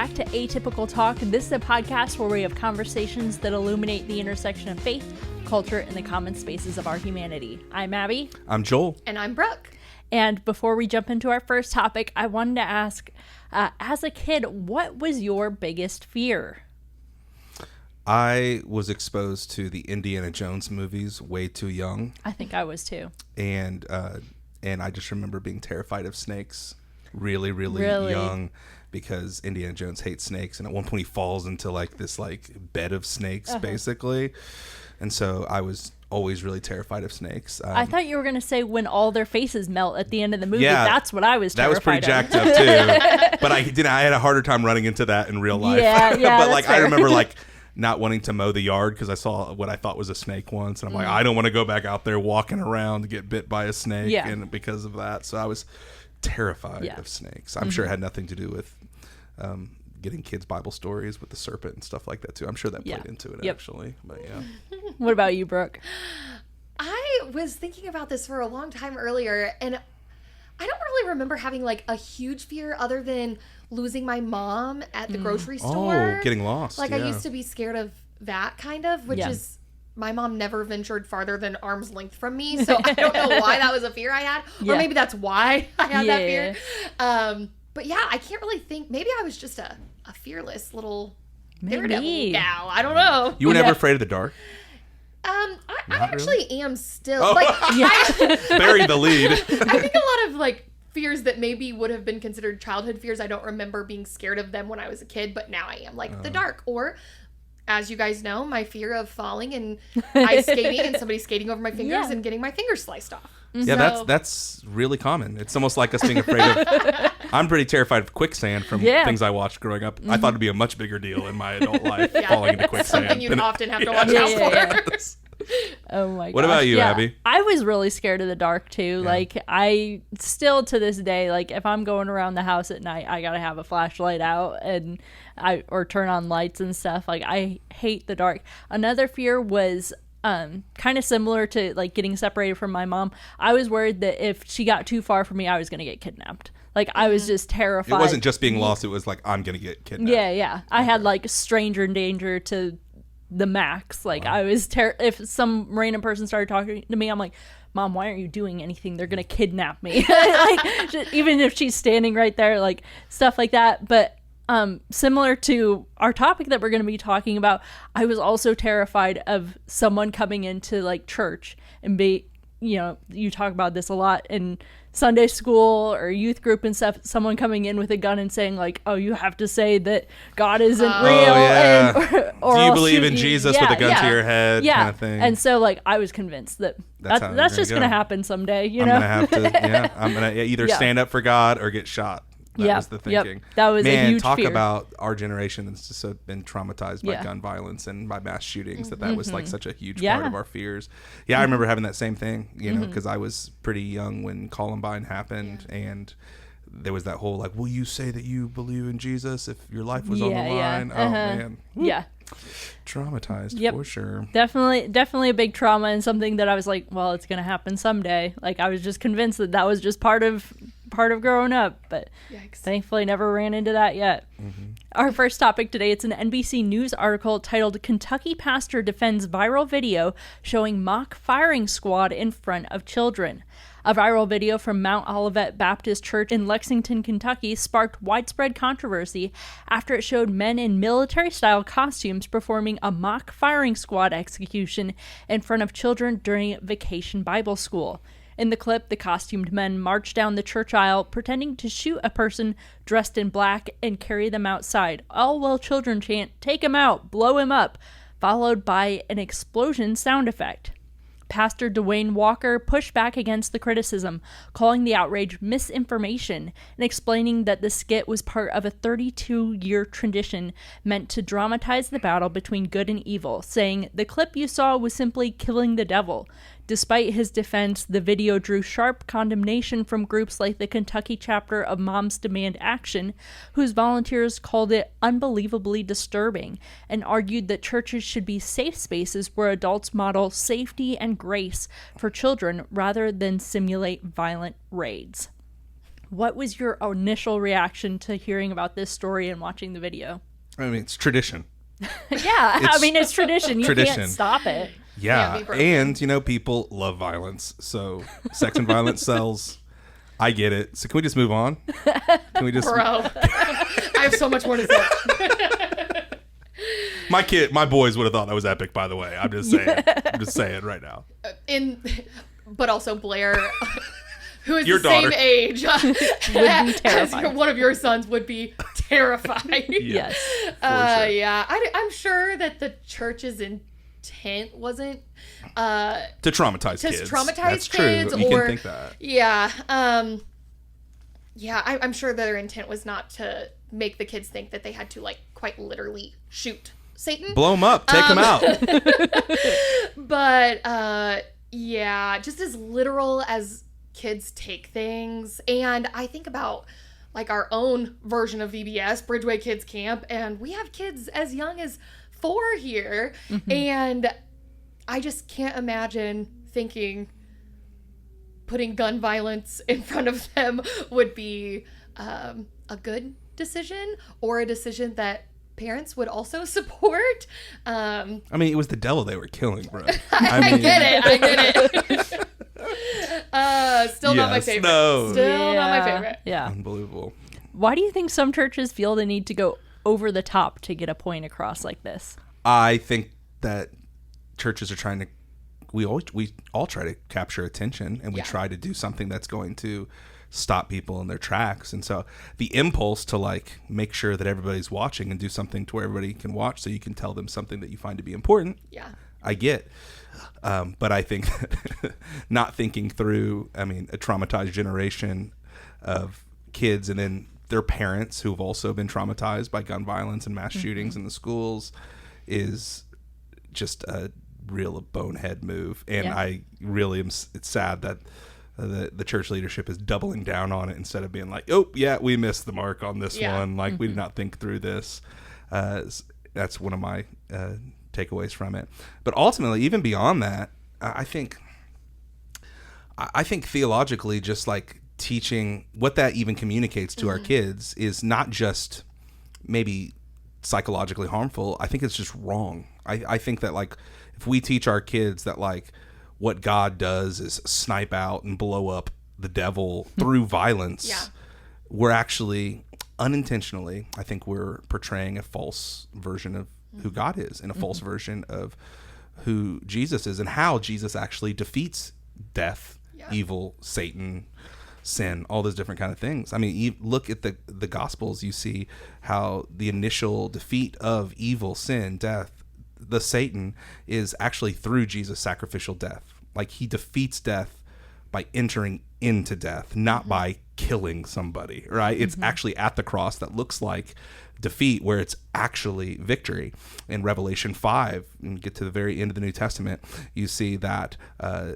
back to Atypical Talk. This is a podcast where we have conversations that illuminate the intersection of faith, culture, and the common spaces of our humanity. I'm Abby. I'm Joel. And I'm Brooke. And before we jump into our first topic, I wanted to ask, as a kid, what was your biggest fear? I was exposed to the Indiana Jones movies way too young. I think I was too. And I just remember being terrified of snakes really young, because Indiana Jones hates snakes, and at one point he falls into like this like bed of snakes basically. And so I was always really terrified of snakes. I thought you were going to say when all their faces melt at the end of the movie. Yeah, that's what I was terrified of. That was pretty jacked up too. But I had a harder time running into that in real life. Yeah, but like fair. I remember like not wanting to mow the yard because I saw what I thought was a snake once, and I'm like, I don't want to go back out there walking around to get bit by a snake, and because of that, so I was terrified of snakes. I'm sure it had nothing to do with getting kids Bible stories with the serpent and stuff like that too. I'm sure that played into it actually. But yeah. What about you, Brooke? I was thinking about this for a long time earlier, and I don't really remember having like a huge fear other than losing my mom at the grocery store. Oh, getting lost. Like I used to be scared of that kind of, which is, my mom never ventured farther than arm's length from me. So I don't know why that was a fear I had. Or maybe that's why I had that fear. But yeah, I can't really think. Maybe I was just a fearless little daredevil gal. I don't know. You were never afraid of the dark? I actually am still. Oh. Bury the lead. I think a lot of like fears that maybe would have been considered childhood fears, I don't remember being scared of them when I was a kid, but now I am, like the dark. Or, as you guys know, my fear of falling and ice skating and somebody skating over my fingers and getting my fingers sliced off. Yeah, so, that's really common. It's almost like us being afraid of... I'm pretty terrified of quicksand from things I watched growing up. I thought it'd be a much bigger deal in my adult life falling into quicksand. Something you'd often have to watch out for. Oh my god. What about you, Abby? I was really scared of the dark too. Like I still to this day, like if I'm going around the house at night, I gotta have a flashlight out and or turn on lights and stuff. Like I hate the dark. Another fear was kind of similar to like getting separated from my mom. I was worried that if she got too far from me, I was gonna get kidnapped. Like I was just terrified. It wasn't just being lost, it was like I'm gonna get kidnapped. Yeah. I had like stranger danger to the max. Like I was if some random person started talking to me, I'm like, Mom, why aren't you doing anything? They're gonna kidnap me. Like even if she's standing right there, like stuff like that. But similar to our topic that we're going to be talking about, I was also terrified of someone coming into like church and you talk about this a lot in Sunday school or youth group and stuff, someone coming in with a gun and saying like, oh, you have to say that God isn't real. Or do you believe in Jesus with a gun to your head kind of thing? And so like I was convinced that that's just going to happen someday, you know? I'm going to either stand up for God or get shot. That was the thinking. That was a huge talk fear. About our generation that's just been traumatized by gun violence and by mass shootings. That was like such a huge part of our fears. Yeah, I remember having that same thing, you know, because I was pretty young when Columbine happened, and there was that whole like, will you say that you believe in Jesus if your life was on the line? Oh man. Yeah. Traumatized for sure. Definitely a big trauma, and something that I was like, well, it's gonna happen someday. Like I was just convinced that was just part of growing up, but thankfully never ran into that yet. Our first topic today, it's an NBC News article titled Kentucky Pastor Defends Viral Video Showing Mock Firing Squad in Front of Children. A viral video from Mount Olivet Baptist Church in Lexington, Kentucky sparked widespread controversy after it showed men in military-style costumes performing a mock firing squad execution in front of children during Vacation Bible School. In the clip, the costumed men march down the church aisle, pretending to shoot a person dressed in black and carry them outside, all while children chant, "Take him out, blow him up," followed by an explosion sound effect. Pastor Dwayne Walker pushed back against the criticism, calling the outrage misinformation and explaining that the skit was part of a 32-year tradition meant to dramatize the battle between good and evil, saying, "The clip you saw was simply killing the devil." Despite his defense, the video drew sharp condemnation from groups like the Kentucky chapter of Moms Demand Action, whose volunteers called it unbelievably disturbing and argued that churches should be safe spaces where adults model safety and grace for children rather than simulate violent raids. What was your initial reaction to hearing about this story and watching the video? I mean, it's tradition. It's tradition. You can't stop it. Yeah, and, people love violence. So sex and violence sells. I get it. So can we just move on? Can we just... Bro, I have so much more to say. My boys would have thought that was epic, by the way. I'm just saying. I'm just saying right now. But also Blair... who is your the daughter. same age would be terrified. as one of your sons would be terrified. Yes. Sure. Yeah. I'm sure that the church's intent wasn't to traumatize kids. That's kids. True. You can think that. Yeah. I'm sure that their intent was not to make the kids think that they had to quite literally shoot Satan. Blow him up. Take him out. But just as literal as kids take things. And I think about our own version of VBS, Bridgeway Kids Camp, and we have kids as young as 4 here. Mm-hmm. And I just can't imagine thinking putting gun violence in front of them would be a good decision, or a decision that parents would also support. It was the devil they were killing, bro. I get it. Still not my favorite. No. Still not my favorite. Yeah. Unbelievable. Why do you think some churches feel the need to go over the top to get a point across like this? I think that churches are trying to... We all try to capture attention, and we try to do something that's going to stop people in their tracks. And so the impulse to make sure that everybody's watching and do something to where everybody can watch so you can tell them something that you find to be important. Yeah. I get. But I think not thinking through, a traumatized generation of kids and then their parents who have also been traumatized by gun violence and mass shootings in the schools is just a real bonehead move. And I really am, it's sad that the church leadership is doubling down on it instead of being like, oh, yeah, we missed the mark on this one. We did not think through this. That's one of my takeaways from it. But ultimately, even beyond that, I think theologically, just teaching what that even communicates to our kids is not just maybe psychologically harmful. I think it's just wrong. I think that if we teach our kids that what God does is snipe out and blow up the devil through violence, we're actually unintentionally, I think we're portraying a false version of who God is and a false version of who Jesus is and how Jesus actually defeats death, evil, Satan, sin, all those different kind of things. You look at the Gospels, you see how the initial defeat of evil, sin, death, the Satan is actually through Jesus' sacrificial death. He defeats death by entering into death, not by killing somebody, right? It's actually at the cross that looks like defeat where it's actually victory. In Revelation 5, and you get to the very end of the New Testament, you see that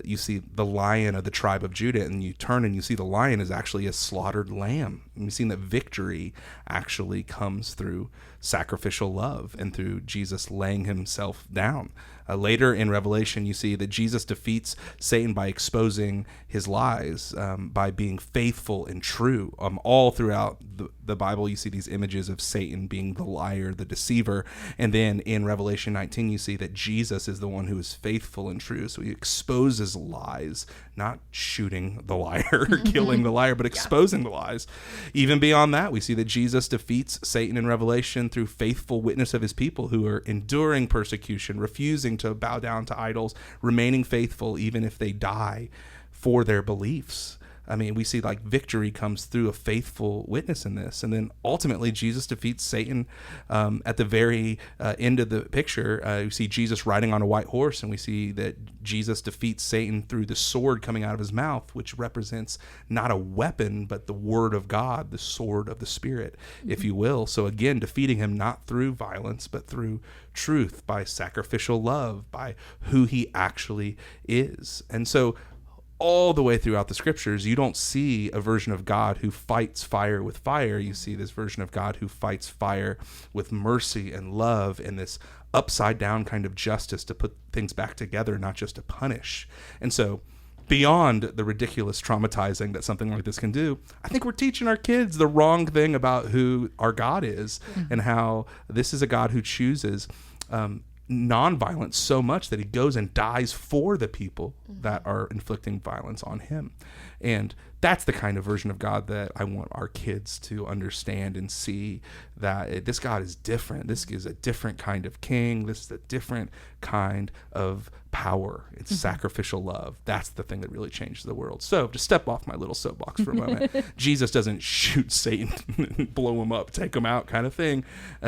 you see the Lion of the tribe of Judah, and you turn and you see the lion is actually a slaughtered lamb. And you've seen that victory actually comes through sacrificial love and through Jesus laying himself down. Later in Revelation, you see that Jesus defeats Satan by exposing his lies, by being faithful and true. All throughout the Bible, you see these images of Satan being the liar, the deceiver. And then in Revelation 19, you see that Jesus is the one who is faithful and true. So he exposes lies, not shooting the liar or killing the liar, but exposing the lies. Even beyond that, we see that Jesus defeats Satan in Revelation through faithful witness of his people who are enduring persecution, refusing to bow down to idols, remaining faithful even if they die for their beliefs. We see victory comes through a faithful witness in this. And then ultimately Jesus defeats Satan at the very end of the picture. We see Jesus riding on a white horse, and we see that Jesus defeats Satan through the sword coming out of his mouth, which represents not a weapon, but the word of God, the sword of the Spirit, if you will. So again, defeating him not through violence, but through truth, by sacrificial love, by who he actually is. And so all the way throughout the scriptures, you don't see a version of God who fights fire with fire. You see this version of God who fights fire with mercy and love and this upside down kind of justice to put things back together, not just to punish. And so beyond the ridiculous traumatizing that something like this can do, I think we're teaching our kids the wrong thing about who our God is and how this is a God who chooses nonviolence so much that he goes and dies for the people that are inflicting violence on him. And that's the kind of version of God that I want our kids to understand and see, that this God is different. This is a different kind of king. This is a different kind of power. It's sacrificial love. That's the thing that really changes the world. So to step off my little soapbox for a moment, Jesus doesn't shoot Satan, blow him up, take him out kind of thing.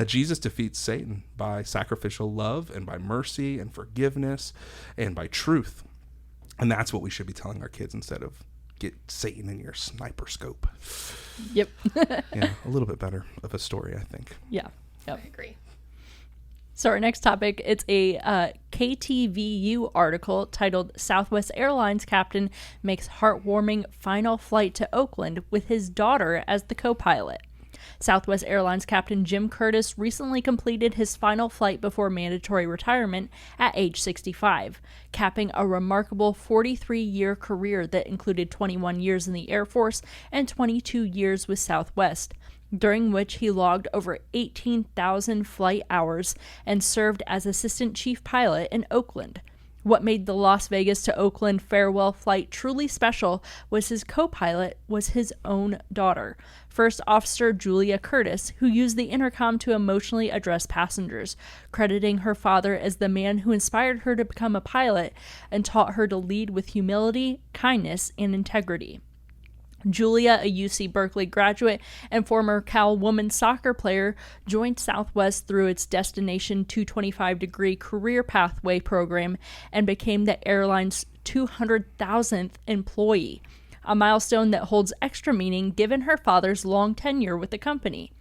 Jesus defeats Satan by sacrificial love and by mercy and forgiveness and by truth. And that's what we should be telling our kids instead of get Satan in your sniper scope. Yep. Yeah, a little bit better of a story, I think. Yeah. Yep. I agree. So our next topic, it's a KTVU article titled Southwest Airlines Captain Makes Heartwarming Final Flight to Oakland with His Daughter as the co-pilot. Southwest Airlines Captain Jim Curtis recently completed his final flight before mandatory retirement at age 65, capping a remarkable 43-year career that included 21 years in the Air Force and 22 years with Southwest, during which he logged over 18,000 flight hours and served as assistant chief pilot in Oakland. What made the Las Vegas to Oakland farewell flight truly special was his co-pilot was his own daughter, First Officer Julia Curtis, who used the intercom to emotionally address passengers, crediting her father as the man who inspired her to become a pilot and taught her to lead with humility, kindness, and integrity. Julia, a UC Berkeley graduate and former Cal women's soccer player, joined Southwest through its Destination 225-degree career pathway program and became the airline's 200,000th employee, a milestone that holds extra meaning given her father's long tenure with the company.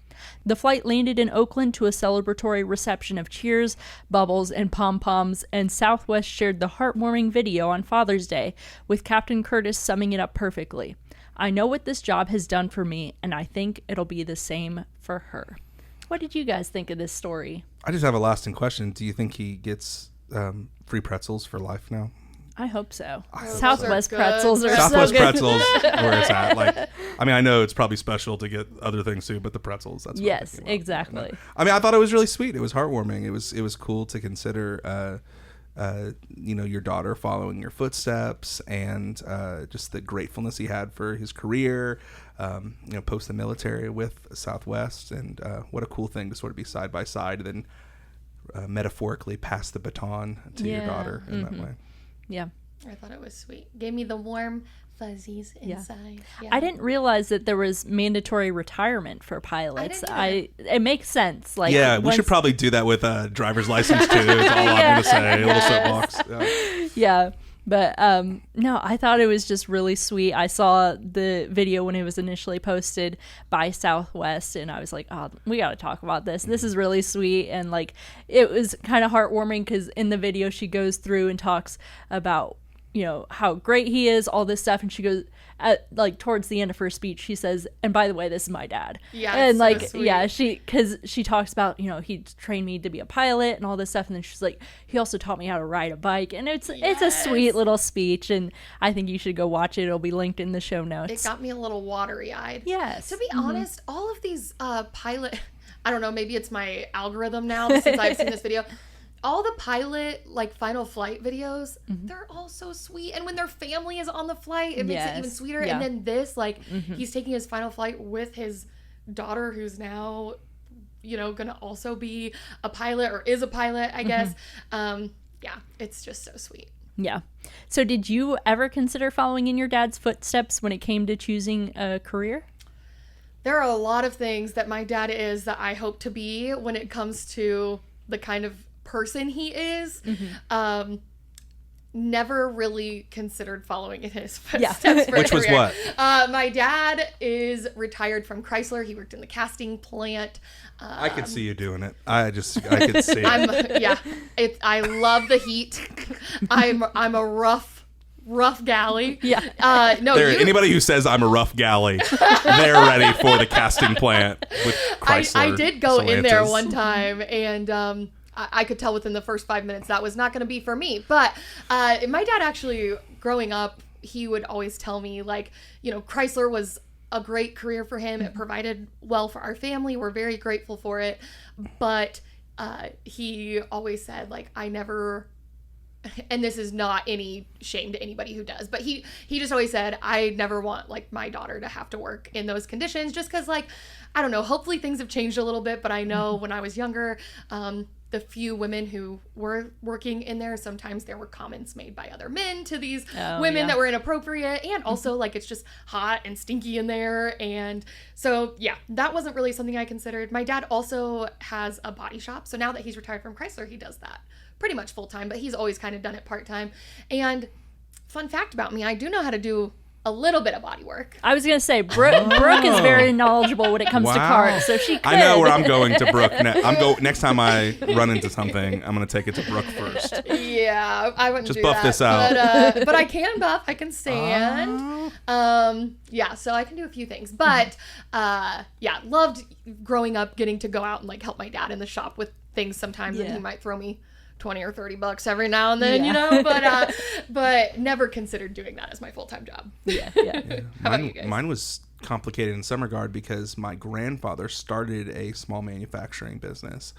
The flight landed in Oakland to a celebratory reception of cheers, bubbles, and pom-poms, and Southwest shared the heartwarming video on Father's Day, with Captain Curtis summing it up perfectly. I know what this job has done for me, and I think it'll be the same for her. What did you guys think of this story? I just have a lasting question. Do you think he gets free pretzels for life now? I hope so. Southwest pretzels are Southwest so good. pretzels, where it's at. Like, I mean, I know it's probably special to get other things too, but the pretzels. That's what yes, exactly. I mean, I thought it was really sweet. It was heartwarming. It was cool to consider. Your daughter following your footsteps, and just the gratefulness he had for his career, post the military with Southwest, and what a cool thing to sort of be side by side, and then metaphorically pass the baton to your daughter in that way. Yeah. I thought it was sweet. Gave me the warm fuzzies inside. Yeah. I didn't realize that there was mandatory retirement for pilots. It makes sense. Like, we should probably do that with a driver's license too. Is all I'm going to say. A little soapbox. Yeah. But no, I thought it was just really sweet. I saw the video when it was initially posted by Southwest, and I was like, oh, we got to talk about this. This is really sweet. And like, it was kind of heartwarming because in the video she goes through and talks about, how great he is, all this stuff. And she goes, towards the end of her speech, she says, and by the way, this is my dad. Yeah. And because she talks about, he trained me to be a pilot and all this stuff. And then she's like, he also taught me how to ride a bike. And it's a sweet little speech. And I think you should go watch it. It'll be linked in the show notes. It got me a little watery eyed. Yes. To be honest, all of these pilot, I don't know, maybe it's my algorithm now since I've seen this video. All the pilot, final flight videos, they're all so sweet. And when their family is on the flight, it makes it even sweeter. Yeah. And then this, he's taking his final flight with his daughter, who's now, going to also be a pilot, or is a pilot, I guess. It's just so sweet. Yeah. So did you ever consider following in your dad's footsteps when it came to choosing a career? There are a lot of things that my dad is that I hope to be when it comes to the kind of person he is. Never really considered following in his footsteps. Which was what? My dad is retired from Chrysler. He worked in the casting plant. I could see you doing it. I could see it. I love the heat. I'm a rough galley. Yeah. Anybody who says I'm a rough galley, they're ready for the casting plant with Chrysler. I did go in there one time, and I could tell within the first 5 minutes that was not going to be for me. But my dad actually, growing up, he would always tell me, like, you know, Chrysler was a great career for him. It provided well for our family. We're very grateful for it. But he always said, like, I never, and this is not any shame to anybody who does, but he just always said, I never want, like, my daughter to have to work in those conditions, just because, like, I don't know, hopefully things have changed a little bit, but I know when I was younger, the few women who were working in there, sometimes there were comments made by other men to these women that were inappropriate, and also, like, it's just hot and stinky in there. And so, yeah, that wasn't really something I considered. My dad also has a body shop, so now that he's retired from Chrysler, he does that pretty much full-time, but he's always kind of done it part-time. And fun fact about me, I do know how to do a little bit of body work. I was going to say, Brooke is very knowledgeable when it comes to cars, so she could. I know where I'm going to Brooke. Next time I run into something, I'm going to take it to Brooke first. Yeah, I wouldn't just do buff that, this out. but I can buff. I can sand. Yeah, so I can do a few things. But yeah, loved growing up, getting to go out and, like, help my dad in the shop with things sometimes, and he might throw me $20 or $30 every now and then, you know, but never considered doing that as my full-time job. Yeah. How about you guys? Mine was complicated in some regard because my grandfather started a small manufacturing business,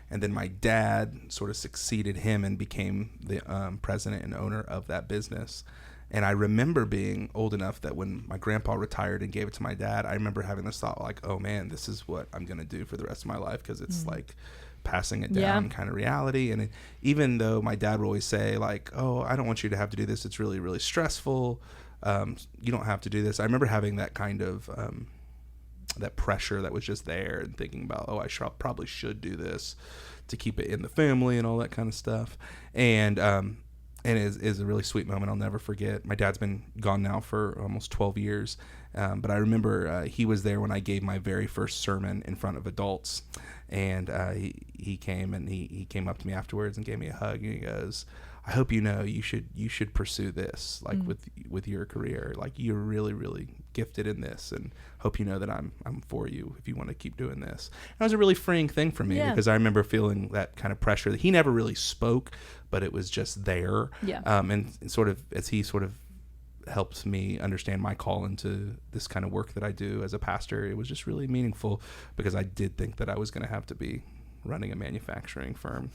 and then my dad sort of succeeded him and became the president and owner of that business. And I remember being old enough that when my grandpa retired and gave it to my dad, I remember having this thought, like, oh man, this is what I'm going to do for the rest of my life, because it's like passing it down kind of reality. And even though my dad would always say, like, oh, I don't want you to have to do this, it's really, really stressful, you don't have to do this, I remember having that kind of that pressure that was just there, and thinking about, oh, I probably should do this to keep it in the family and all that kind of stuff. And is a really sweet moment I'll never forget. My dad's been gone now for almost 12 years, but I remember he was there when I gave my very first sermon in front of adults. And he came, and he came up to me afterwards and gave me a hug, and he goes, I hope you know you should pursue this, like, with your career, like, you're really, really gifted in this, and hope you know that I'm for you if you want to keep doing this. And it was a really freeing thing for me, because I remember feeling that kind of pressure that he never really spoke, but it was just there. And sort of as he sort of helps me understand my call into this kind of work that I do as a pastor, it was just really meaningful, because I did think that I was going to have to be running a manufacturing firm,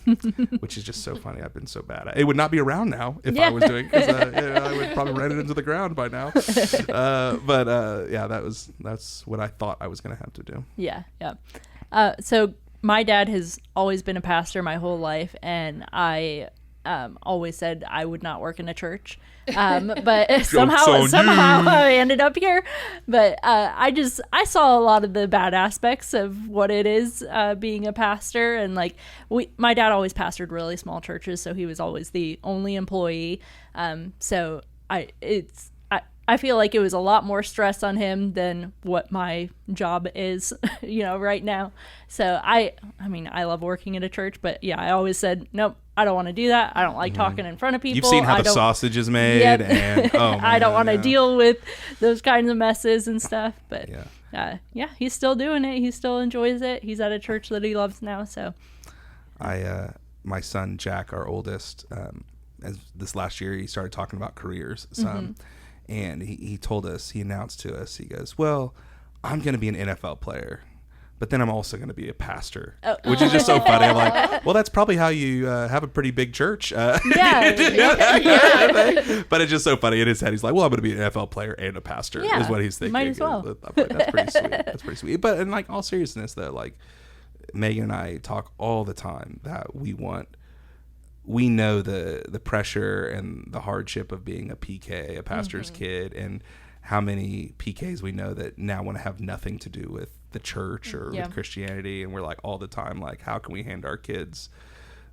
which is just so funny. I've been so bad. It would not be around now if I was doing it, because I would probably ran it into the ground by now. But that's what I thought I was going to have to do. Yeah. So my dad has always been a pastor my whole life, and I always said I would not work in a church. But somehow I ended up here. But I saw a lot of the bad aspects of what it is being a pastor. And, like, my dad always pastored really small churches, so he was always the only employee. So I feel like it was a lot more stress on him than what my job is, right now. So I love working at a church, but yeah, I always said, nope, I don't want to do that. I don't like talking in front of people. You've seen how the sausage is made. Yep. And I don't want to deal with those kinds of messes and stuff. But he's still doing it. He still enjoys it. He's at a church that he loves now. So my son, Jack, our oldest, as this last year, he started talking about careers some. And he announced to us, he goes, well, I'm going to be an NFL player, but then I'm also going to be a pastor, which is just so funny. I'm like, well, that's probably how you have a pretty big church. But it's just so funny in his head. He's like, well, I'm going to be an NFL player and a pastor is what he's thinking. Might as well. That's pretty sweet. That's pretty sweet. But in, like, all seriousness, though, like, Megan and I talk all the time that we know the pressure and the hardship of being a PK, a pastor's kid, and how many PKs we know that now want to have nothing to do with the church or with Christianity. And we're like, all the time, like, how can we hand our kids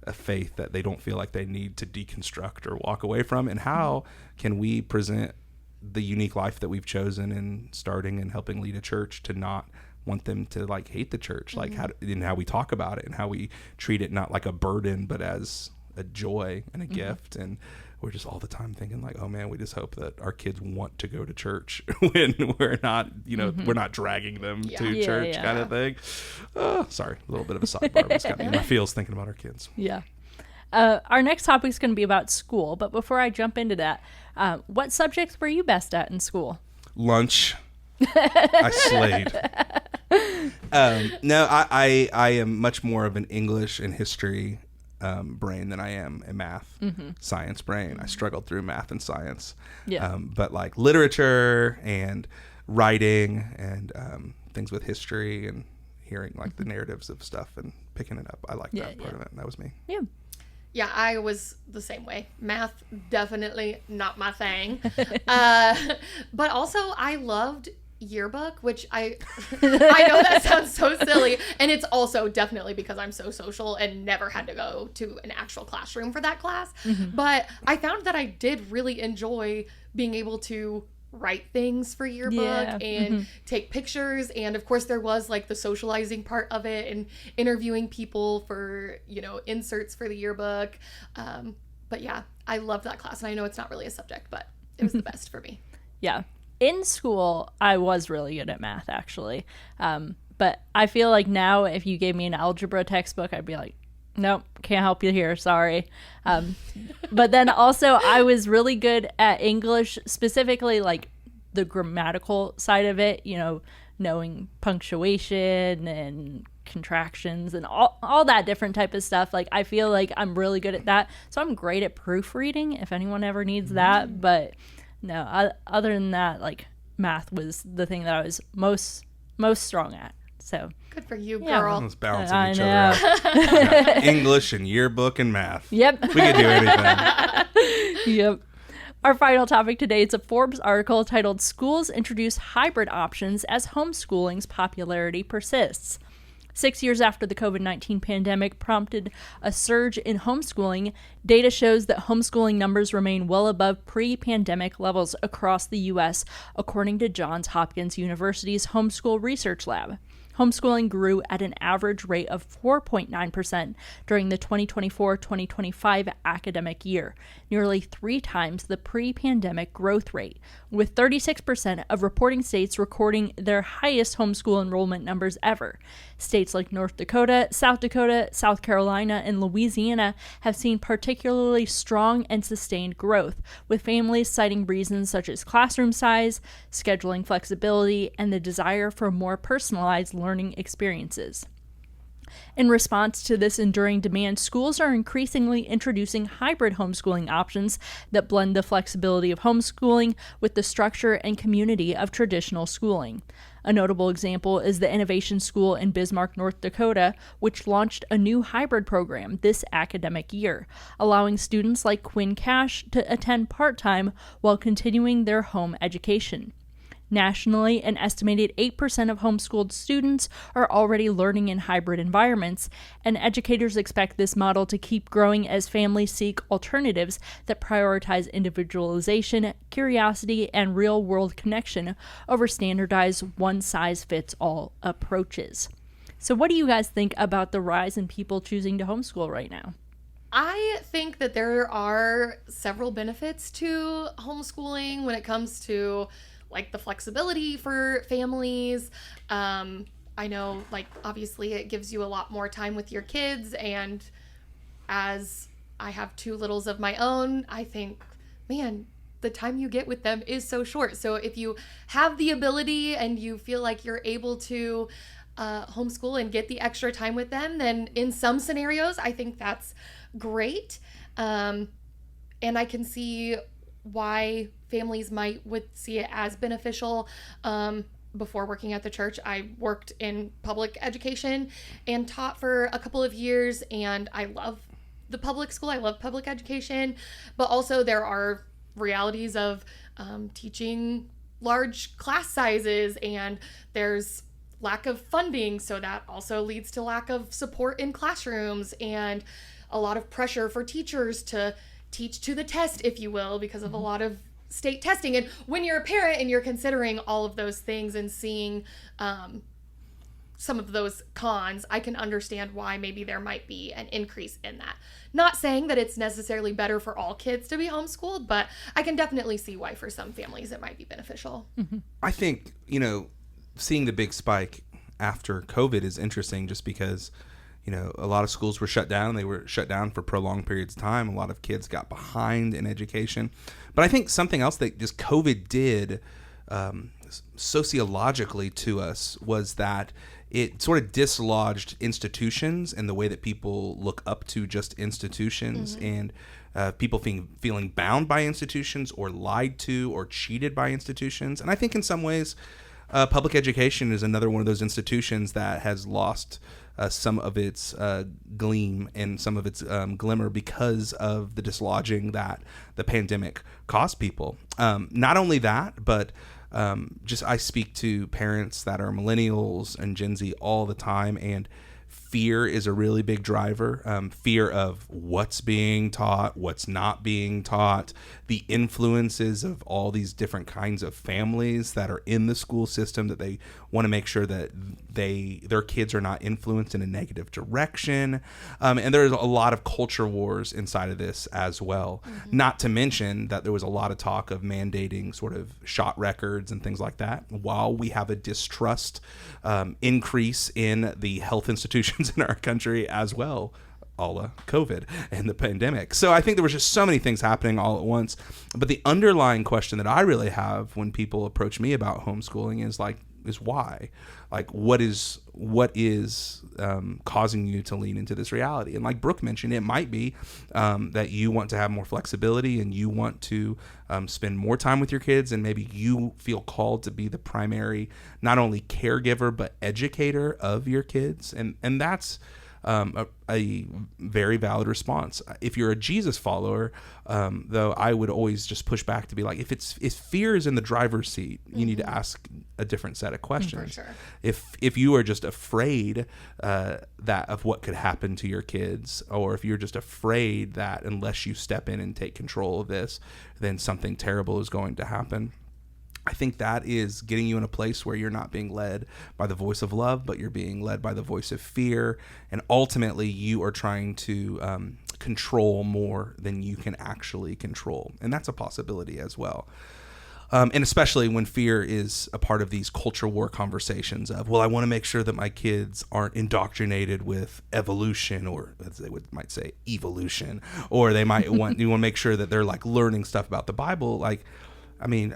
a faith that they don't feel like they need to deconstruct or walk away from? And how can we present the unique life that we've chosen in starting and helping lead a church to not want them to, like, hate the church, like, how we talk about it and how we treat it, not like a burden, but as a joy and a gift. And we're just all the time thinking, like, oh man, we just hope that our kids want to go to church when we're not, we're not dragging them to church kind of thing. Sorry, a little bit of a sidebar. It's got me in my feels thinking about our kids. Yeah. Our next topic is going to be about school. But before I jump into that, what subjects were you best at in school? Lunch. I slayed. No, I am much more of an English and history brain than I am a math science brain. I struggled through math and science. Yeah. But like literature and writing and things with history and hearing like the narratives of stuff and picking it up. I like that part of it. That was me. Yeah. Yeah, I was the same way. Math, definitely not my thing. But also I loved yearbook, which I know that sounds so silly, and it's also definitely because I'm so social and never had to go to an actual classroom for that class. But I found that I did really enjoy being able to write things for yearbook and take pictures, and of course there was like the socializing part of it and interviewing people for, you know, inserts for the yearbook. But yeah, I loved that class, and I know it's not really a subject, but it was the best for me. Yeah. In school, I was really good at math, actually. But I feel like now if you gave me an algebra textbook, I'd be like, nope, can't help you here, sorry. But then also I was really good at English, specifically like the grammatical side of it, you know, knowing punctuation and contractions and all that different type of stuff. Like I feel like I'm really good at that. So I'm great at proofreading if anyone ever needs that. But no, other than that, like math was the thing that I was most strong at. So good for you, girl. Let's balance each other out. English and yearbook and math. Yep. We could do anything. Yep. Our final topic today is a Forbes article titled "Schools Introduce Hybrid Options as Homeschooling's Popularity Persists." 6 years after the COVID-19 pandemic prompted a surge in homeschooling, data shows that homeschooling numbers remain well above pre-pandemic levels across the U.S., according to Johns Hopkins University's Homeschool Research Lab. Homeschooling grew at an average rate of 4.9% during the 2024-2025 academic year, nearly 3 times the pre-pandemic growth rate, with 36% of reporting states recording their highest homeschool enrollment numbers ever. States like North Dakota, South Carolina, and Louisiana have seen particularly strong and sustained growth, with families citing reasons such as classroom size, scheduling flexibility, and the desire for more personalized learning experiences. In response to this enduring demand, schools are increasingly introducing hybrid homeschooling options that blend the flexibility of homeschooling with the structure and community of traditional schooling. A notable example is the Innovation School in Bismarck, North Dakota, which launched a new hybrid program this academic year, allowing students like Quinn Cash to attend part-time while continuing their home education. Nationally, an estimated 8% of homeschooled students are already learning in hybrid environments, and educators expect this model to keep growing as families seek alternatives that prioritize individualization, curiosity, and real-world connection over standardized one-size-fits-all approaches. So what do you guys think about the rise in people choosing to homeschool right now? I think that there are several benefits to homeschooling when it comes to like the flexibility for families. I know, like, obviously it gives you a lot more time with your kids, and as I have 2 littles of my own, I think, man, the time you get with them is so short. So if you have the ability and you feel like you're able to homeschool and get the extra time with them, then in some scenarios, I think that's great. And I can see why families would see it as beneficial. Before working at the church, I worked in public education and taught for a couple of years, and I love the public school. I love public education, but also there are realities of teaching large class sizes, and there's lack of funding, so that also leads to lack of support in classrooms and a lot of pressure for teachers to teach to the test, if you will, because of a lot of state testing. And when you're a parent and you're considering all of those things and seeing some of those cons, I can understand why maybe there might be an increase in that. Not saying that it's necessarily better for all kids to be homeschooled, but I can definitely see why for some families it might be beneficial. Mm-hmm. I think, seeing the big spike after COVID is interesting just because, a lot of schools were shut down. They were shut down for prolonged periods of time. A lot of kids got behind in education. But I think something else that just COVID did sociologically to us was that it sort of dislodged institutions and the way that people look up to just institutions, and people feeling bound by institutions or lied to or cheated by institutions. And I think in some ways, public education is another one of those institutions that has lost some of its gleam and some of its glimmer because of the dislodging that the pandemic caused people. Not only that, but just I speak to parents that are millennials and Gen Z all the time, and fear is a really big driver. Fear of what's being taught, what's not being taught, the influences of all these different kinds of families that are in the school system, that they want to make sure that their kids are not influenced in a negative direction. And there's a lot of culture wars inside of this as well. Not to mention that there was a lot of talk of mandating sort of shot records and things like that, while we have a distrust increase in the health institutions in our country as well, a la COVID and the pandemic. So I think there was just so many things happening all at once. But the underlying question that I really have when people approach me about homeschooling is why? Like, what is causing you to lean into this reality? And like Brooke mentioned, it might be that you want to have more flexibility and you want to spend more time with your kids, and maybe you feel called to be the primary, not only caregiver, but educator of your kids. And that's a very valid response. If you're a Jesus follower, though, I would always just push back to be like, if fear is in the driver's seat, you need to ask a different set of questions. For sure. If you are just afraid of what could happen to your kids, or if you're just afraid that unless you step in and take control of this, then something terrible is going to happen, I think that is getting you in a place where you're not being led by the voice of love, but you're being led by the voice of fear. And ultimately, you are trying to control more than you can actually control. And that's a possibility as well. And especially when fear is a part of these culture war conversations of, well, I want to make sure that my kids aren't indoctrinated with evolution, or as they might say, evolution, or they might you want to make sure that they're like learning stuff about the Bible. Like, I mean,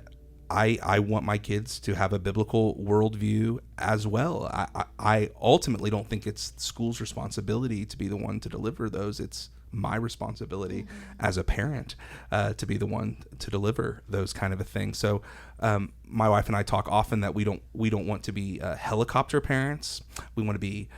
I want my kids to have a biblical worldview as well. I ultimately don't think it's school's responsibility to be the one to deliver those. It's my responsibility as a parent to be the one to deliver those kind of a thing. So my wife and I talk often that we don't want to be helicopter parents. We want to be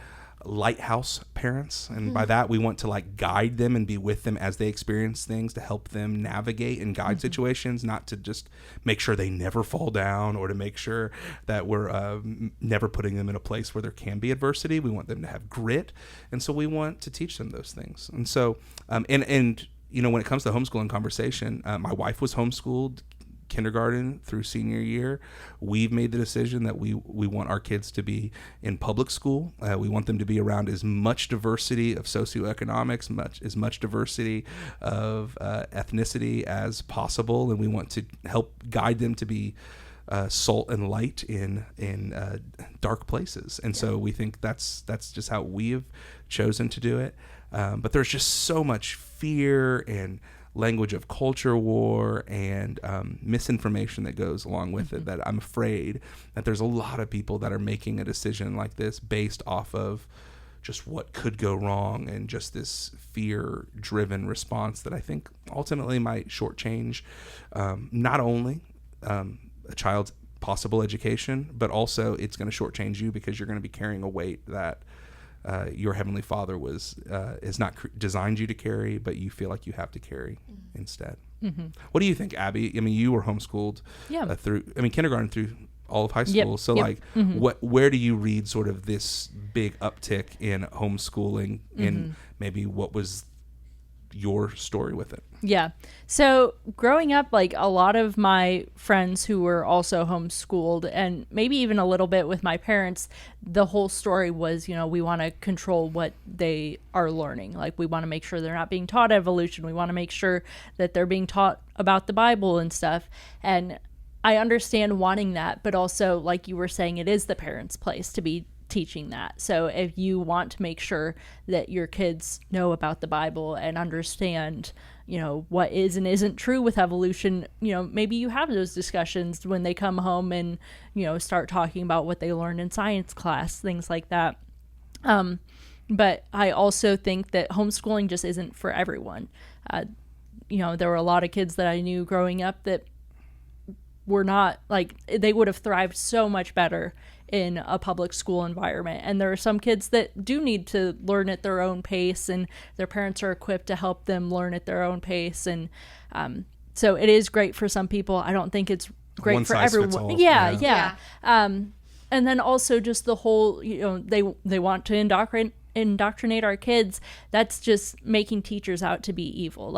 lighthouse parents, and by that we want to like guide them and be with them as they experience things, to help them navigate and guide situations, not to just make sure they never fall down, or to make sure that we're never putting them in a place where there can be adversity. We want them to have grit, and so we want to teach them those things. And so and you know, when it comes to homeschooling conversation, my wife was homeschooled kindergarten through senior year. We've made the decision that we want our kids to be in public school. We want them to be around as much diversity of socioeconomics, as much diversity of ethnicity as possible, and we want to help guide them to be salt and light in dark places. And so we think that's just how we have chosen to do it. But there's just so much fear and language of culture war and misinformation that goes along with it, that I'm afraid that there's a lot of people that are making a decision like this based off of just what could go wrong, and just this fear-driven response that I think ultimately might shortchange not only a child's possible education, but also it's going to shortchange you, because you're going to be carrying a weight that your Heavenly Father has not designed you to carry, but you feel like you have to carry instead. What do you think, Abby? I mean, you were homeschooled through kindergarten through all of high school. So like, where do you read sort of this big uptick in homeschooling, and maybe what was your story with it? Yeah. So growing up, like a lot of my friends who were also homeschooled, and maybe even a little bit with my parents, the whole story was, you know, we want to control what they are learning. Like, we want to make sure they're not being taught evolution. We want to make sure that they're being taught about the Bible and stuff. And I understand wanting that, but also, like you were saying, it is the parents' place to be teaching that. So if you want to make sure that your kids know about the Bible and understand, what is and isn't true with evolution, maybe you have those discussions when they come home and, start talking about what they learned in science class, things like that. But I also think that homeschooling just isn't for everyone. There were a lot of kids that I knew growing up that were not, they would have thrived so much better in a public school environment. And there are some kids that do need to learn at their own pace, and their parents are equipped to help them learn at their own pace. And so it is great for some people. I don't think it's great One for size everyone. fits all. Yeah. And then also just the whole, they want to indoctrinate our kids. That's just making teachers out to be evil.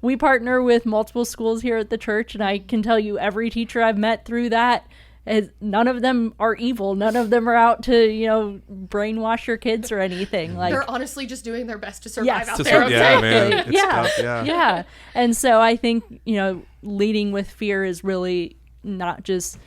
We partner with multiple schools here at the church, and I can tell you every teacher I've met through that, none of them are evil. None of them are out to, brainwash your kids or anything. They're honestly just doing their best to survive out there. Yeah, man. It's tough, yeah. And so I think, leading with fear is really not just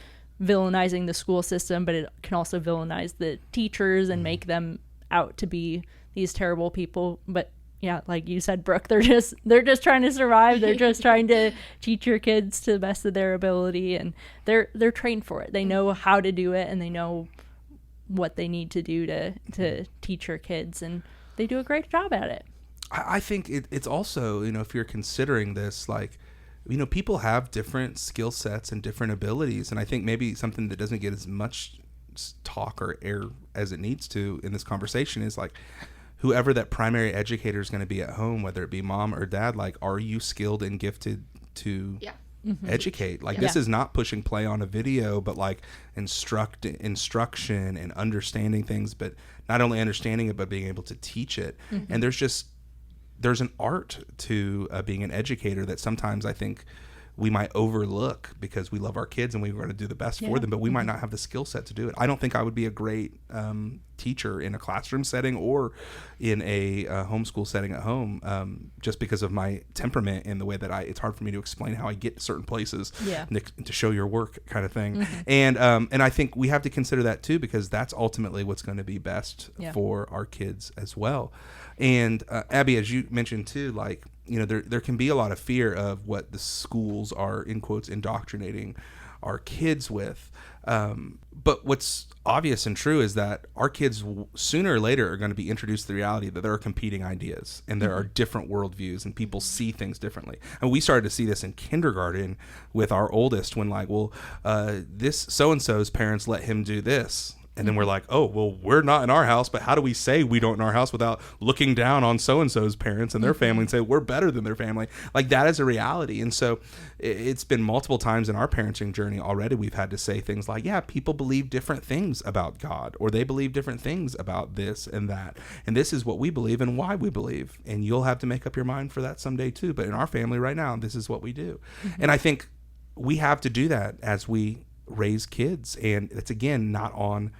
villainizing the school system, but it can also villainize the teachers and make them out to be these terrible people. But yeah, like you said, Brooke, they're just trying to survive. They're just trying to teach your kids to the best of their ability, and they're trained for it. They know how to do it, and they know what they need to do to teach your kids, and they do a great job at it. I think it's also, if you're considering this, people have different skill sets and different abilities, and I think maybe something that doesn't get as much talk or air as it needs to in this conversation is whoever that primary educator is going to be at home, whether it be mom or dad, are you skilled and gifted to educate? This is not pushing play on a video, but instruction and understanding things, but not only understanding it, but being able to teach it. And there's an art to being an educator that sometimes I think we might overlook because we love our kids and we want to do the best for them, but we might not have the skill set to do it. I don't think I would be a great teacher in a classroom setting or in a homeschool setting at home, just because of my temperament and the way that it's hard for me to explain how I get to certain places to show your work kind of thing. And I think we have to consider that too, because that's ultimately what's going to be best for our kids as well. And Abby, as you mentioned too, there can be a lot of fear of what the schools are, in quotes, indoctrinating our kids with. But what's obvious and true is that our kids sooner or later are going to be introduced to the reality that there are competing ideas and there are different worldviews and people see things differently. And we started to see this in kindergarten with our oldest when this so-and-so's parents let him do this. And then we're like, oh, well, we're not in our house, but how do we say we don't in our house without looking down on so-and-so's parents and their family and say we're better than their family? That is a reality. And so it's been multiple times in our parenting journey already we've had to say things like, yeah, people believe different things about God, or they believe different things about this and that. And this is what we believe and why we believe. And you'll have to make up your mind for that someday too. But in our family right now, this is what we do. And I think we have to do that as we raise kids, and it's again not on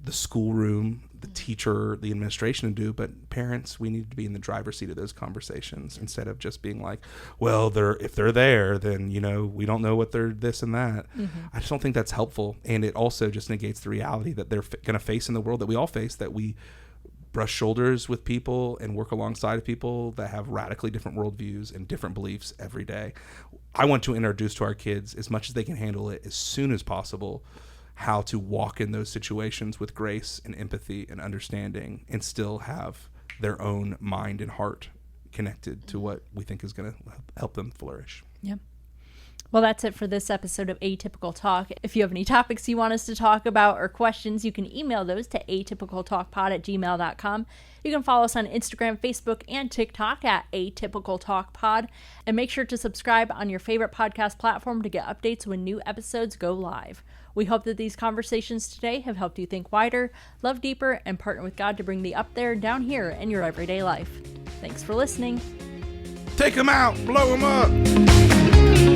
the schoolroom, the teacher, the administration to do, but parents, we need to be in the driver's seat of those conversations instead of just being like, well, if they're there, then we don't know what they're this and that. I just don't think that's helpful, and it also just negates the reality that they're going to face in the world that we all face, that we brush shoulders with people and work alongside of people that have radically different worldviews and different beliefs every day. I want to introduce to our kids, as much as they can handle it, as soon as possible, how to walk in those situations with grace and empathy and understanding and still have their own mind and heart connected to what we think is going to help them flourish. Yeah. Well, that's it for this episode of Atypical Talk. If you have any topics you want us to talk about or questions, you can email those to atypicaltalkpod@gmail.com. You can follow us on Instagram, Facebook, and TikTok at atypicaltalkpod. And make sure to subscribe on your favorite podcast platform to get updates when new episodes go live. We hope that these conversations today have helped you think wider, love deeper, and partner with God to bring the up there down here in your everyday life. Thanks for listening. Take them out, blow them up.